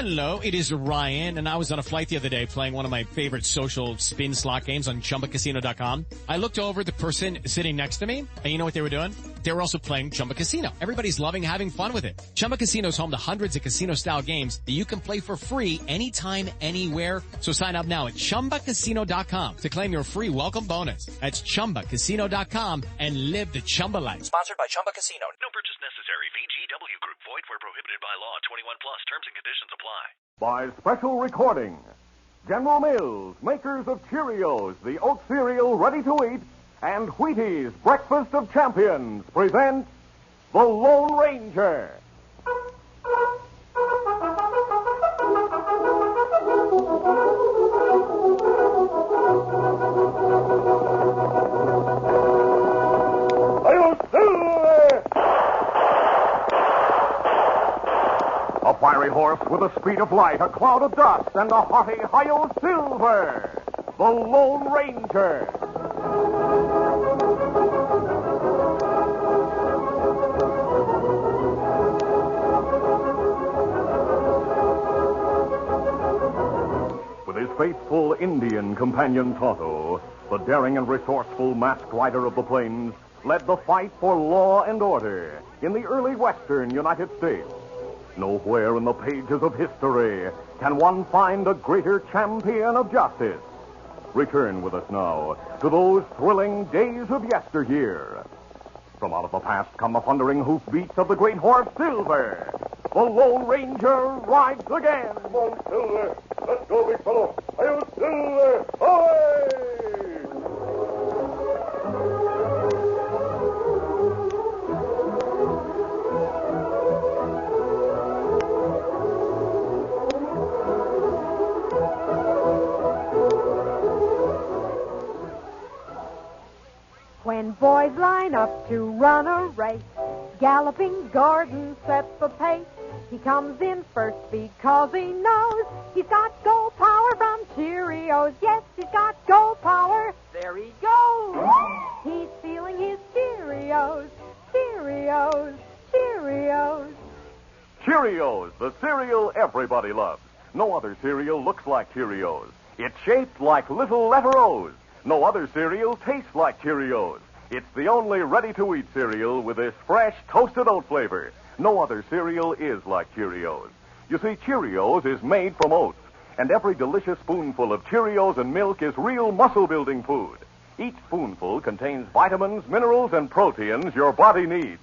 Hello, it is Ryan, and I was on a flight the other day playing one of my favorite social spin slot games on ChumbaCasino.com. I looked over at the person sitting next to me, and you know what they were doing? They were also playing Chumba Casino. Everybody's loving having fun with it. Chumba Casino is home to hundreds of casino-style games that you can play for free anytime, anywhere. So sign up now at ChumbaCasino.com to claim your free welcome bonus. That's ChumbaCasino.com and live the Chumba life. Sponsored by Chumba Casino. No purchase necessary. VGW Group. Void where prohibited by law. 21 plus. Terms and conditions apply. By special recording, General Mills, makers of Cheerios, the oat cereal ready to eat, and Wheaties, breakfast of champions, present The Lone Ranger. A fiery horse with the speed of light, a cloud of dust, and a hearty hi-yo silver. The Lone Ranger. With his faithful Indian companion Tonto, the daring and resourceful masked rider of the plains led the fight for law and order in the early western United States. Nowhere in the pages of history can one find a greater champion of justice. Return with us now to those thrilling days of yesteryear. From out of the past come the thundering hoofbeats of the great horse Silver. The Lone Ranger rides again. Come on, Silver. Let's go, big fellow. Hi-yo, Silver. Away! When boys line up to run a race, galloping Gordon sets the pace. He comes in first because he knows he's got gold power from Cheerios. Yes, he's got gold power. There he goes. He's feeling his Cheerios, Cheerios, Cheerios. Cheerios, the cereal everybody loves. No other cereal looks like Cheerios. It's shaped like little letter O's. No other cereal tastes like Cheerios. It's the only ready-to-eat cereal with this fresh, toasted oat flavor. No other cereal is like Cheerios. You see, Cheerios is made from oats, and every delicious spoonful of Cheerios and milk is real muscle-building food. Each spoonful contains vitamins, minerals, and proteins your body needs.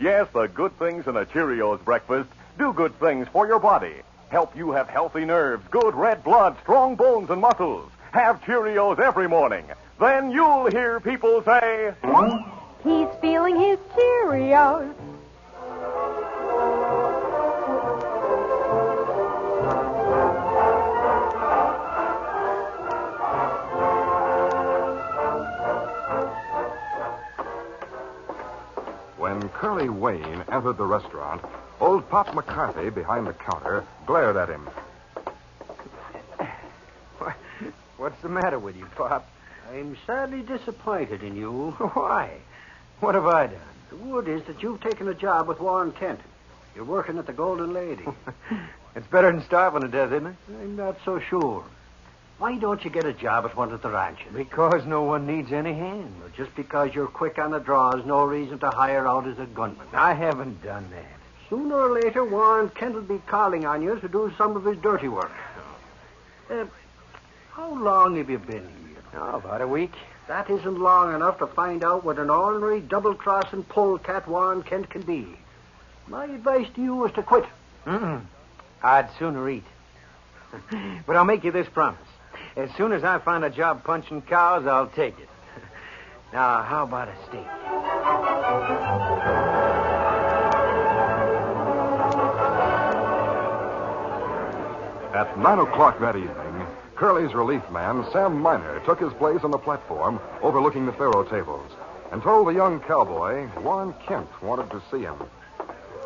Yes, the good things in a Cheerios breakfast do good things for your body. Help you have healthy nerves, good red blood, strong bones, and muscles. Have Cheerios every morning. Then you'll hear people say, he's feeling his Cheerios. When Curly Wayne entered the restaurant, old Pop McCarthy behind the counter glared at him. What's the matter with you, Pop? I'm sadly disappointed in you. Why? What have I done? The word is that you've taken a job with Warren Kent. You're working at the Golden Lady. It's better than starving to death, isn't it? I'm not so sure. Why don't you get a job at one of the ranches? Because no one needs any hands. Well, just because you're quick on the draw is no reason to hire out as a gunman. I haven't done that. Sooner or later, Warren Kent will be calling on you to do some of his dirty work. How long have you been here? Oh, about a week. That isn't long enough to find out what an ordinary double-crossing polecat Warren Kent can be. My advice to you is to quit. I'd sooner eat. But I'll make you this promise. As soon as I find a job punching cows, I'll take it. Now, how about a steak? At 9 o'clock that evening, Curly's relief man, Sam Miner, took his place on the platform overlooking the faro tables and told the young cowboy Warren Kent wanted to see him.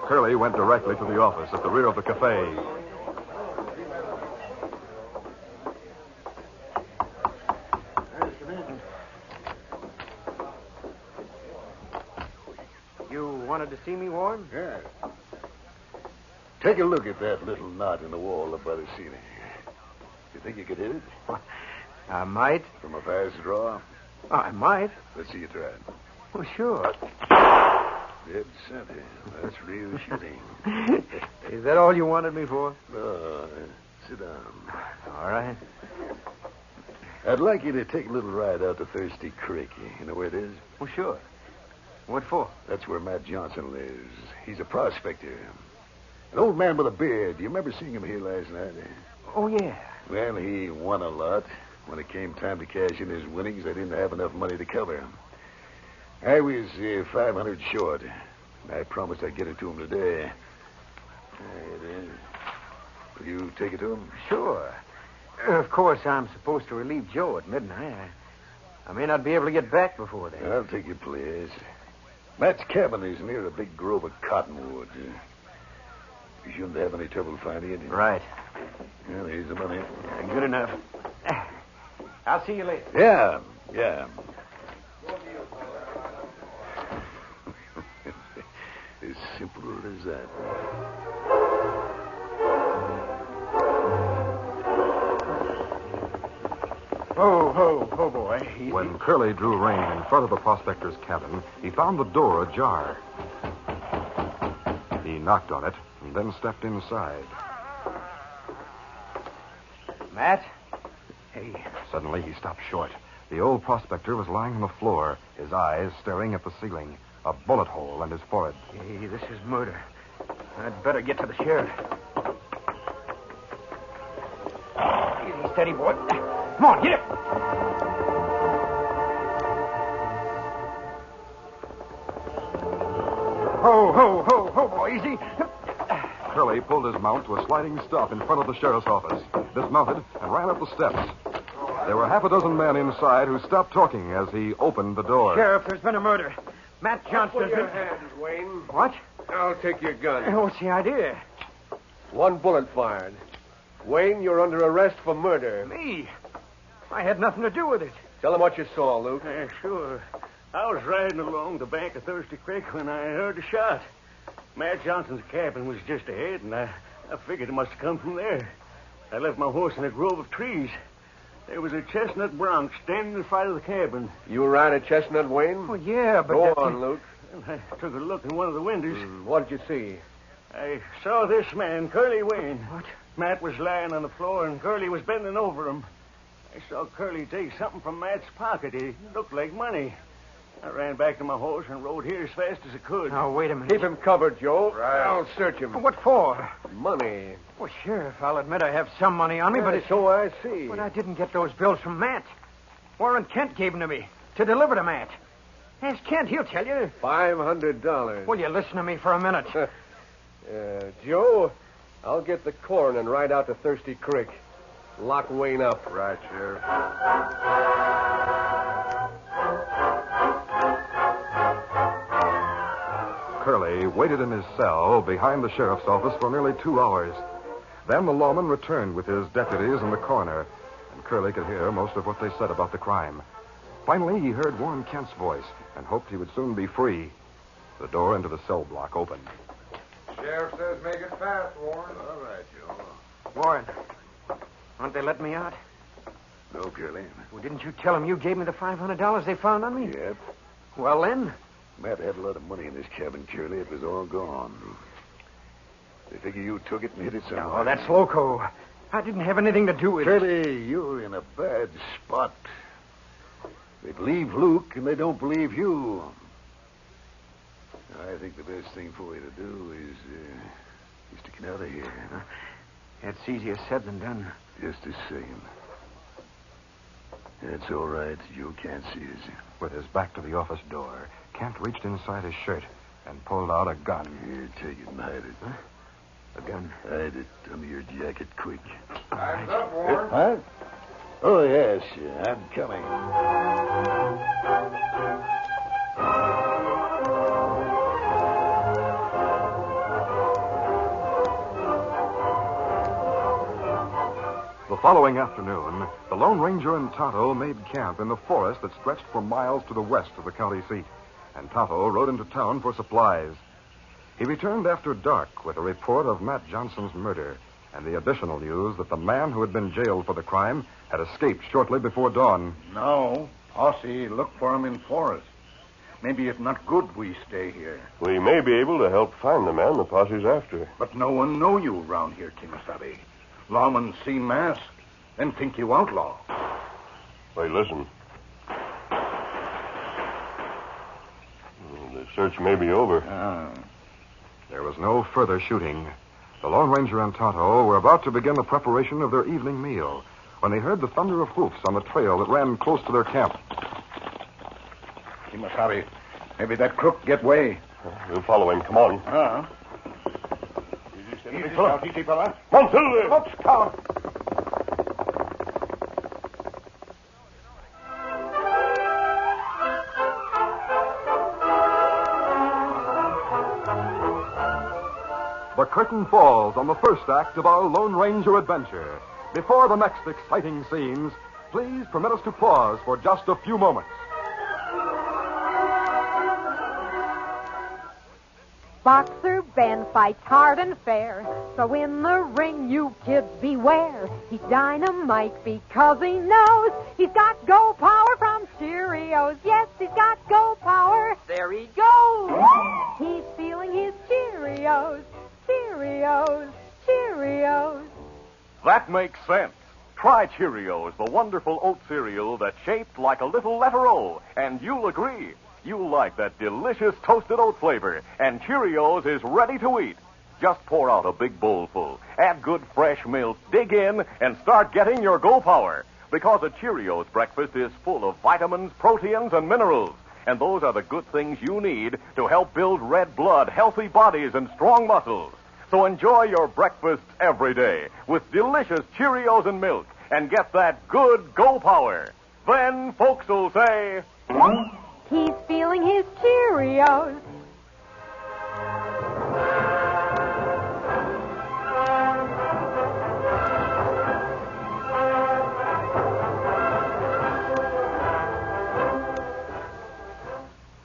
Curly went directly to the office at the rear of the cafe. You wanted to see me, Warren? Yes. Take a look at that little knot in the wall up by the ceiling. You think you could hit it? I might. From a fast draw? I might. Let's see you try it. Well, sure. Dead center. That's real shooting. Is that all you wanted me for? Sit down. All right. I'd like you to take a little ride out to Thirsty Creek. You know where it is? Well, sure. What for? That's where Matt Johnson lives. He's a prospector. An old man with a beard. You remember seeing him here last night? Oh, yeah. Well, he won a lot. When it came time to cash in his winnings, they didn't have enough money to cover him. I was $500 short. I promised I'd get it to him today. There it is. Will you take it to him? Sure. Of course, I'm supposed to relieve Joe at midnight. I may not be able to get back before then. I'll take your place. Matt's cabin is near a big grove of cottonwoods. You shouldn't have any trouble finding it. Right. Well, here's the money. Good enough. I'll see you later. Yeah. As simple as that. Oh, boy. Easy. When Curly drew rein in front of the prospector's cabin, he found the door ajar. He knocked on it and then stepped inside. Matt? Hey. Suddenly, he stopped short. The old prospector was lying on the floor, his eyes staring at the ceiling, a bullet hole in his forehead. Hey, this is murder. I'd better get to the sheriff. Easy, steady, boy. Come on, get it. Ho, boy, easy. Curly pulled his mount to a sliding stop in front of the sheriff's office, dismounted, and ran up the steps. There were half a dozen men inside who stopped talking as he opened the door. Sheriff, there's been a murder. Matt Johnson. Put your hands, Wayne. What? I'll take your gun. What's the idea? One bullet fired. Wayne, you're under arrest for murder. Me? I had nothing to do with it. Tell him what you saw, Luke. Sure. I was riding along the bank of Thirsty Creek when I heard a shot. Matt Johnson's cabin was just ahead, and I figured it must have come from there. I left my horse in a grove of trees. There was a chestnut bronc standing in front of the cabin. You ride a chestnut, Wayne? Well, yeah, but... Go on, Luke. And I took a look in one of the windows. What did you see? I saw this man, Curly Wayne. What? Matt was lying on the floor, and Curly was bending over him. I saw Curly take something from Matt's pocket. It looked like money. I ran back to my horse and rode here as fast as I could. Now, wait a minute. Keep him covered, Joe. Right. I'll search him. What for? Money. Well, Sheriff, I'll admit I have some money on me, but it's... So I see. But I didn't get those bills from Matt. Warren Kent gave them to me to deliver to Matt. Ask Kent, he'll tell you. $500. Will you listen to me for a minute? Joe, I'll get the corn and ride out to Thirsty Creek. Lock Wayne up. Right, Sheriff. Curly waited in his cell behind the sheriff's office for nearly 2 hours. Then the lawman returned with his deputies and the coroner, and Curly could hear most of what they said about the crime. Finally, he heard Warren Kent's voice and hoped he would soon be free. The door into the cell block opened. Sheriff says make it fast, Warren. All right, Joe. Warren, aren't they letting me out? No, Curly. Well, didn't you tell them you gave me the $500 they found on me? Yep. Well, then... Matt had a lot of money in his cabin, Curly. It was all gone. They figure you took it and hid it somewhere. Oh, that's loco. I didn't have anything to do with it. Curly, you're in a bad spot. They believe Luke, and they don't believe you. I think the best thing for you to do is to get out of here. That's easier said than done. Just the same. That's all right. You can't see us. With his back to the office door, Kent reached inside his shirt and pulled out a gun. Here, take it and hide it. Huh? A gun? Hide it under your jacket, quick. Time's up, Warren. Huh? Oh, yes. I'm coming. The following afternoon, the Lone Ranger and Tonto made camp in the forest that stretched for miles to the west of the county seat, and Tonto rode into town for supplies. He returned after dark with a report of Matt Johnson's murder and the additional news that the man who had been jailed for the crime had escaped shortly before dawn. No. Posse, look for him in forest. Maybe it's not good we stay here. We may be able to help find the man the posse's after. But no one know you around here, Kimasabi. Lawmen see mask and think you outlaw. Wait, listen. The search may be over. There was no further shooting. The Lone Ranger and Tonto were about to begin the preparation of their evening meal when they heard the thunder of hoofs on the trail that ran close to their camp. Kimasabi, maybe that crook get way. We'll follow him. Come on. Easy, fella. Easy, fella. Come on, Silver. Let's count. The curtain falls on the first act of our Lone Ranger adventure. Before the next exciting scenes, please permit us to pause for just a few moments. Boxer Ben fights hard and fair, so in the ring you kids beware. He's dynamite because he knows he's got go power from Cheerios. Yes, he's got go power. There he goes. He's feeling his Cheerios. Cheerios, Cheerios. That makes sense. Try Cheerios, the wonderful oat cereal that's shaped like a little letter O, and you'll agree. You'll like that delicious toasted oat flavor, and Cheerios is ready to eat. Just pour out a big bowl full, add good fresh milk, dig in, and start getting your go power. Because a Cheerios breakfast is full of vitamins, proteins, and minerals. And those are the good things you need to help build red blood, healthy bodies, and strong muscles. So enjoy your breakfasts every day with delicious Cheerios and milk and get that good go power. Then folks will say, he's feeling his Cheerios.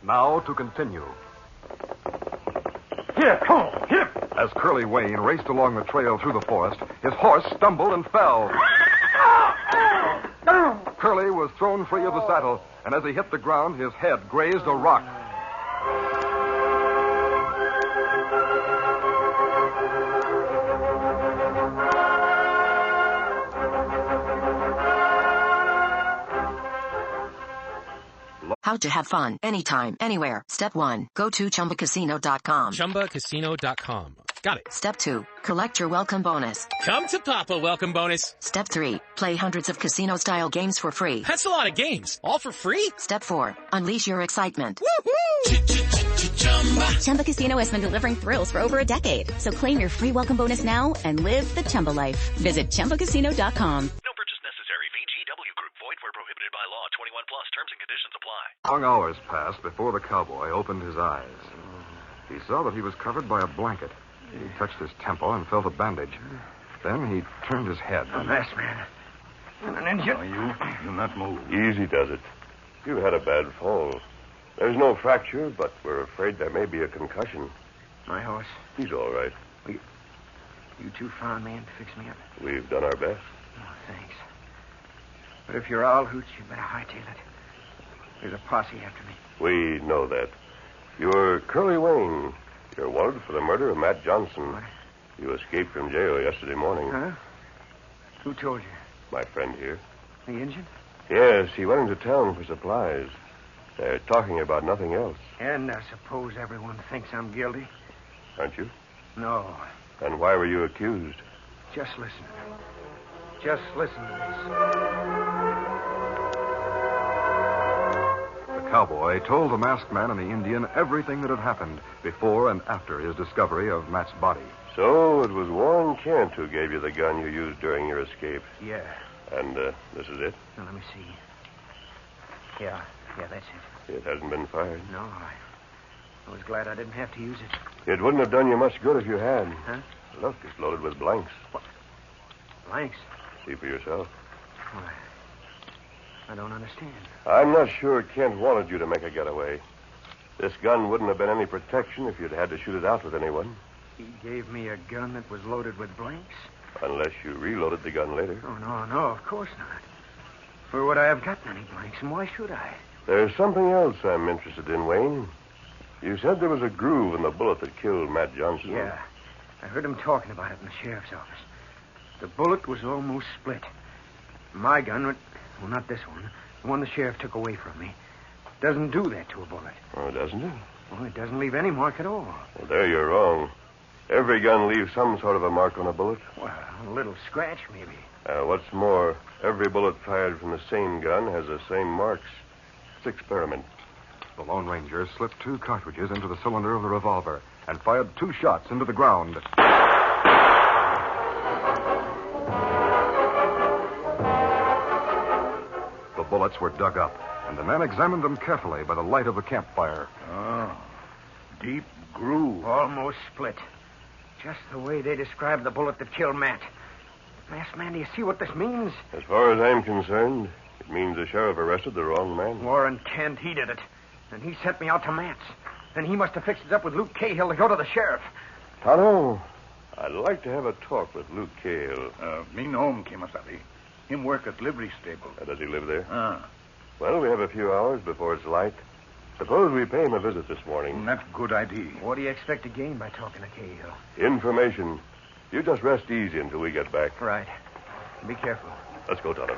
Now to continue. Here, come on, here. As Curly Wayne raced along the trail through the forest, his horse stumbled and fell. Curly was thrown free of the saddle, and as he hit the ground, his head grazed a rock. How to have fun anytime, anywhere. Step 1. Go to ChumbaCasino.com. ChumbaCasino.com. Got it. Step 2. Collect your welcome bonus. Come to Papa welcome bonus. Step 3. Play hundreds of casino-style games for free. That's a lot of games. All for free? Step 4. Unleash your excitement. Woo-hoo! Chumba Casino has been delivering thrills for over a decade. So claim your free welcome bonus now and live the Chumba life. Visit ChumbaCasino.com. No purchase necessary. VGW Group. Void where prohibited by law. 21 plus. Terms and conditions apply. Long hours passed before the cowboy opened his eyes. He saw that he was covered by a blanket. He touched his temple and felt a bandage. Then he turned his head. A masked man. And an engine. Oh, you not move. Easy does it. You had a bad fall. There's no fracture, but we're afraid there may be a concussion. My horse? He's all right. You two found me and fixed me up? We've done our best. Oh, thanks. But if you're all hoots, you better hightail it. There's a posse after me. We know that. You're Curly Wayne. You're wanted for the murder of Matt Johnson. What? You escaped from jail yesterday morning. Huh? Who told you? My friend here. The engine? Yes, he went into town for supplies. They're talking about nothing else. And I suppose everyone thinks I'm guilty? Aren't you? No. Then why were you accused? Just listen. Just listen to The cowboy told the masked man and the Indian everything that had happened before and after his discovery of Matt's body. So it was Warren Kent who gave you the gun you used during your escape. Yeah. And this is it? Now, let me see. Yeah, that's it. It hasn't been fired. No, I was glad I didn't have to use it. It wouldn't have done you much good if you had. Huh? Look, it's loaded with blanks. What? Blanks? See for yourself. Why, I don't understand. I'm not sure Kent wanted you to make a getaway. This gun wouldn't have been any protection if you'd had to shoot it out with anyone. He gave me a gun that was loaded with blanks? Unless you reloaded the gun later. Oh, no, of course not. Where would I have gotten any blanks, and why should I? There's something else I'm interested in, Wayne. You said there was a groove in the bullet that killed Matt Johnson. Yeah. I heard him talking about it in the sheriff's office. The bullet was almost split. My gun, well, not this one, the one the sheriff took away from me, doesn't do that to a bullet. Oh, doesn't it? Well, it doesn't leave any mark at all. Well, there you're wrong. Every gun leaves some sort of a mark on a bullet. Well, a little scratch, maybe. What's more, every bullet fired from the same gun has the same marks. It's an experiment. The Lone Ranger slipped 2 cartridges into the cylinder of the revolver and fired 2 shots into the ground. The bullets were dug up, and the men examined them carefully by the light of the campfire. Oh, deep groove. Almost split. Just the way they described the bullet that killed Matt. Masked man, do you see what this means? As far as I'm concerned, it means the sheriff arrested the wrong man. Warren Kent, he did it. And he sent me out to Matt's. And he must have fixed it up with Luke Cahill to go to the sheriff. Tonto, I'd like to have a talk with Luke Cahill. Me know him, Kimasabi. Him work at livery stable. Does he live there? Ah. Well, we have a few hours before it's light. Suppose we pay him a visit this morning. That's a good idea. What do you expect to gain by talking to Cahill? Information. You just rest easy until we get back. Right. Be careful. Let's go, Tonto.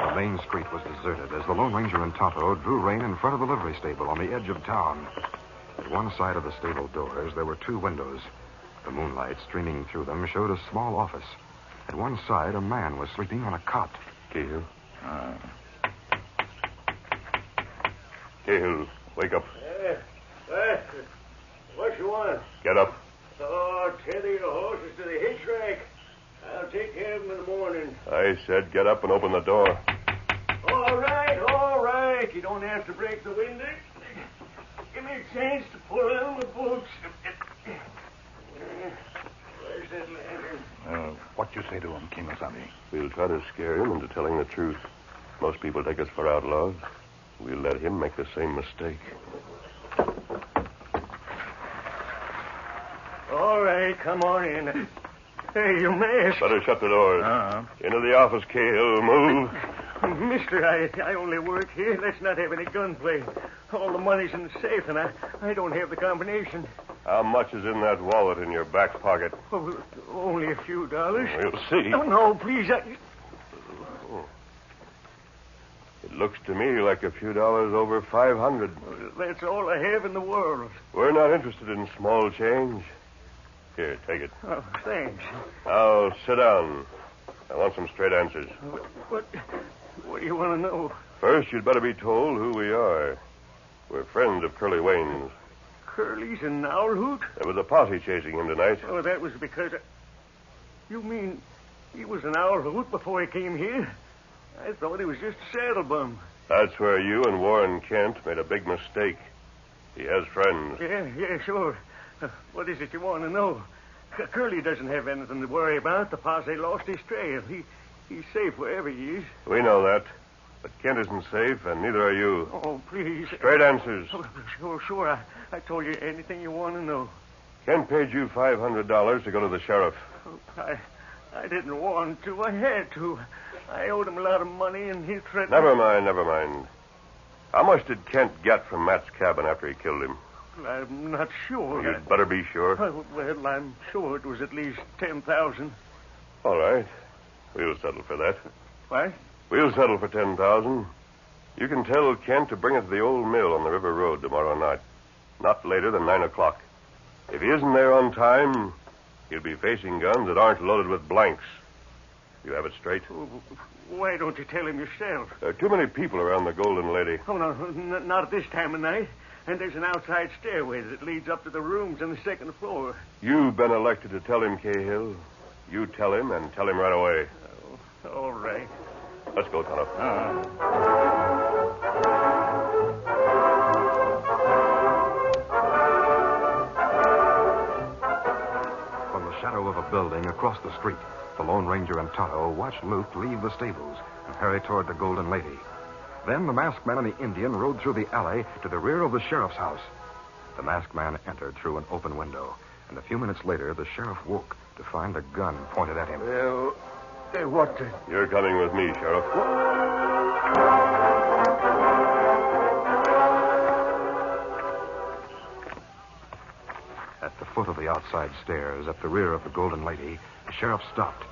The main street was deserted as the Lone Ranger and Tonto drew rein in front of the livery stable on the edge of town. At one side of the stable doors, there were 2 windows. The moonlight streaming through them showed a small office. At one side, a man was sleeping on a cot. Cahill. Cahill, wake up. What you want? Get up. Oh, tether your horses to the hitch rack. I'll take care of them in the morning. I said get up and open the door. All right. You don't have to break the window. Give me a chance to pull out my boots. Where's that lantern? What you say to him, Kimasabi? We'll try to scare him into telling the truth. Most people take us for outlaws. We'll let him make the same mistake. All right, come on in. Hey, you masked. Better shut the doors. Into the office, Cahill. Move. Mister, I only work here. Let's not have any gunplay. All the money's in the safe, and I don't have the combination. How much is in that wallet in your back pocket? Oh, only a few dollars. We'll see. No, please. It looks to me like a few dollars over 500. That's all I have in the world. We're not interested in small change. Here, take it. Oh, thanks. Now, sit down. I want some straight answers. What do you want to know? First, you'd better be told who we are. We're friends of Curly Wayne's. Curly's an owl hoot? There was a posse chasing him tonight. Oh, that was because... You mean he was an owl hoot before he came here? I thought he was just a saddle bum. That's where you and Warren Kent made a big mistake. He has friends. Yeah, sure. What is it you want to know? Curly doesn't have anything to worry about. The posse lost his trail. He's safe wherever he is. We know that. But Kent isn't safe, and neither are you. Oh, please. Straight answers. Oh, sure. I told you anything you want to know. Kent paid you $500 to go to the sheriff. Oh, I didn't want to. I had to. I owed him a lot of money, and he threatened... Never mind. How much did Kent get from Matt's cabin after he killed him? I'm not sure. You'd better be sure. Well, I'm sure it was at least $10,000. All right. We'll settle for that. What? We'll settle for $10,000. You can tell Kent to bring it to the old mill on the river road tomorrow night. Not later than 9 o'clock. If he isn't there on time, he'll be facing guns that aren't loaded with blanks. You have it straight? Why don't you tell him yourself? There are too many people around the Golden Lady. Oh, no, not at this time of night. And there's an outside stairway that leads up to the rooms on the second floor. You've been elected to tell him, Cahill. You tell him, and tell him right away. Oh, all right. Let's go, Tonto. of a building across the street, the Lone Ranger and Tonto watched Luke leave the stables and hurry toward the Golden Lady. Then the masked man and the Indian rode through the alley to the rear of the sheriff's house. The masked man entered through an open window, and a few minutes later, the sheriff woke to find a gun pointed at him. Well, what the... You're coming with me, Sheriff. At the foot of the outside stairs, at the rear of the Golden Lady, the sheriff stopped.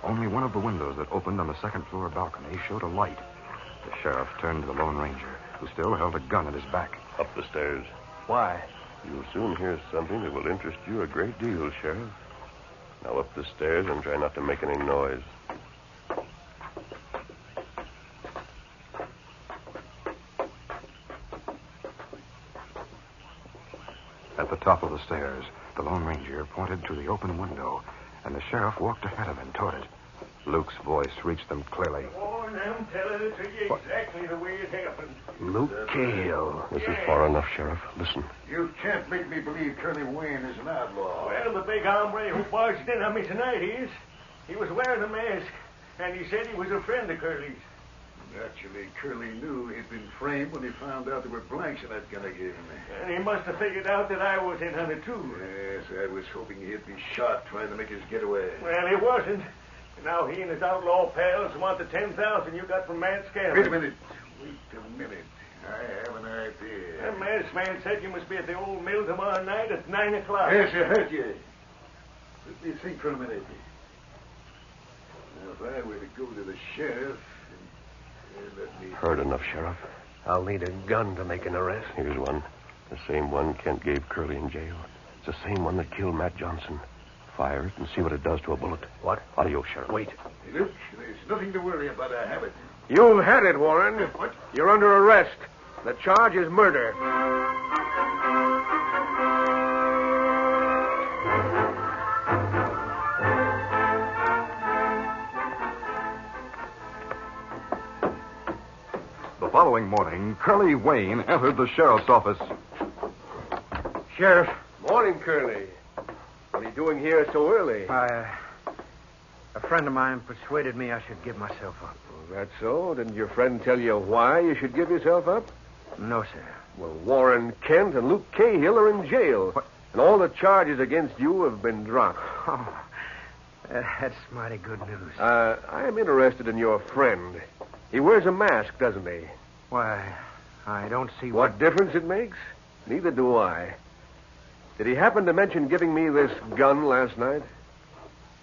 Only one of the windows that opened on the second-floor balcony showed a light. The sheriff turned to the Lone Ranger, who still held a gun at his back. Up the stairs. Why? You'll soon hear something that will interest you a great deal, Sheriff. Now up the stairs and try not to make any noise. At the top of the stairs, the Lone Ranger pointed to the open window, and the sheriff walked ahead of him toward it. Luke's voice reached them clearly. Warn them, tell it to you exactly the way it happened. Luke Cahill. This is far enough, Sheriff. Listen. You can't make me believe Curly Wayne is an outlaw. Well, the big hombre who barged in on me tonight is. He was wearing a mask, and he said he was a friend of Curly's. Naturally, Curly knew he'd been framed when he found out there were blanks in that gun I gave him. And he must have figured out that I was in on it, too. Yes, I was hoping he'd be shot trying to make his getaway. Well, he wasn't. Now he and his outlaw pals want the $10,000 you got from Matt Scanlon. Wait a minute. I have an idea. That masked man said you must be at the old mill tomorrow night at 9 o'clock. Yes, I heard you. Let me think for a minute. Now, if I were to go to the sheriff... let me... Heard enough, Sheriff. I'll need a gun to make an arrest. Here's one. The same one Kent gave Curly in jail. It's the same one that killed Matt Johnson. Fire it and see what it does to a bullet. What? Adios, Sheriff. Wait. Hey, look, there's nothing to worry about. I have it. You've had it, Warren. What? You're under arrest. The charge is murder. The following morning, Curly Wayne entered the sheriff's office. Sheriff. Morning, Curly. What are you doing here so early? A friend of mine persuaded me I should give myself up. Oh, that's so? Didn't your friend tell you why you should give yourself up? No, sir. Well, Warren Kent and Luke Cahill are in jail. What? And all the charges against you have been dropped. Oh, that's mighty good news. I am interested in your friend. He wears a mask, doesn't he? Why, I don't see What difference it makes? Neither do I. Did he happen to mention giving me this gun last night?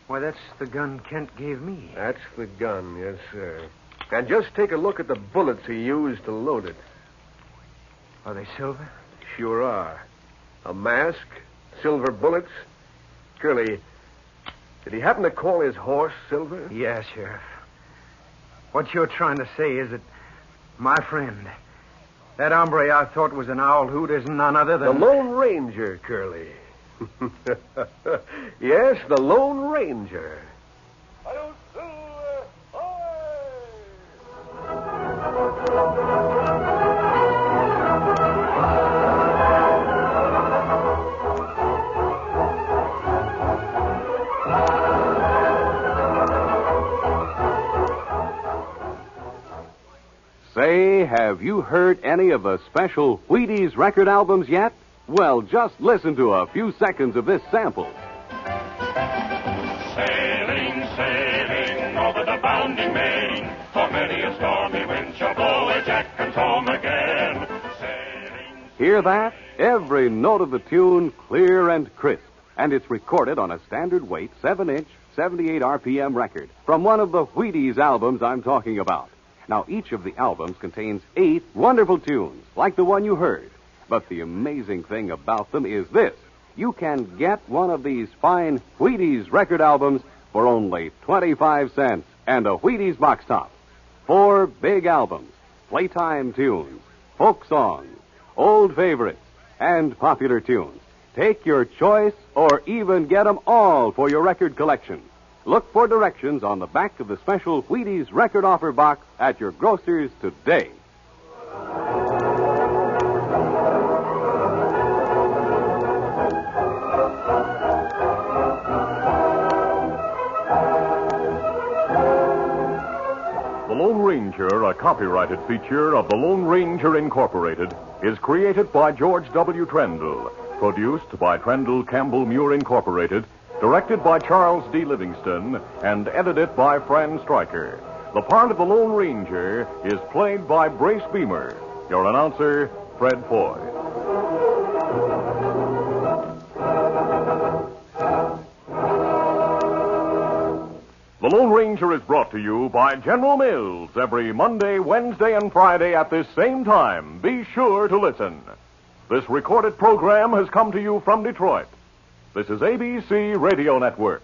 Why, that's the gun Kent gave me. That's the gun, yes, sir. And just take a look at the bullets he used to load it. Are they silver? Sure are. A mask, silver bullets. Curly, did he happen to call his horse Silver? Yes, Sheriff. What you're trying to say is that my friend, that hombre I thought was an owl hoot, is none other than... The Lone Ranger, Curly. Yes, the Lone Ranger. Say, have you heard any of the special Wheaties record albums yet? Well, just listen to a few seconds of this sample. Sailing, sailing over the bounding main, for many a stormy wind shall blow ere Jack comes home again. Hear that? Every note of the tune clear and crisp, and it's recorded on a standard weight 7-inch, 78 RPM record from one of the Wheaties albums I'm talking about. Now, each of the albums contains 8 wonderful tunes, like the one you heard. But the amazing thing about them is this. You can get one of these fine Wheaties record albums for only 25 cents and a Wheaties box top. 4 big albums, playtime tunes, folk songs, old favorites, and popular tunes. Take your choice or even get them all for your record collection. Look for directions on the back of the special Wheaties record offer box at your grocer's today. Ranger, a copyrighted feature of the Lone Ranger Incorporated, is created by George W. Trendle, produced by Trendle Campbell Muir Incorporated, directed by Charles D. Livingston, and edited by Fran Stryker. The part of the Lone Ranger is played by Brace Beamer. Your announcer, Fred Foy. The Lone Ranger is brought to you by General Mills every Monday, Wednesday, and Friday at this same time. Be sure to listen. This recorded program has come to you from Detroit. This is ABC Radio Network.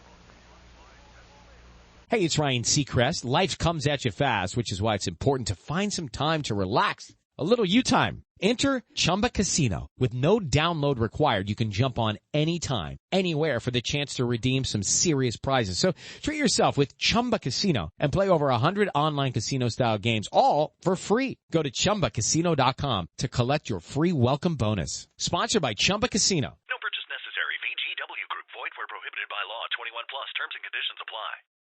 Hey, it's Ryan Seacrest. Life comes at you fast, which is why it's important to find some time to relax. A little you time. Enter Chumba Casino. With no download required, you can jump on anytime, anywhere for the chance to redeem some serious prizes. So treat yourself with Chumba Casino and play over 100 online casino-style games, all for free. Go to ChumbaCasino.com to collect your free welcome bonus. Sponsored by Chumba Casino. No purchase necessary. VGW Group. Void where prohibited by law. 21 plus. Terms and conditions apply.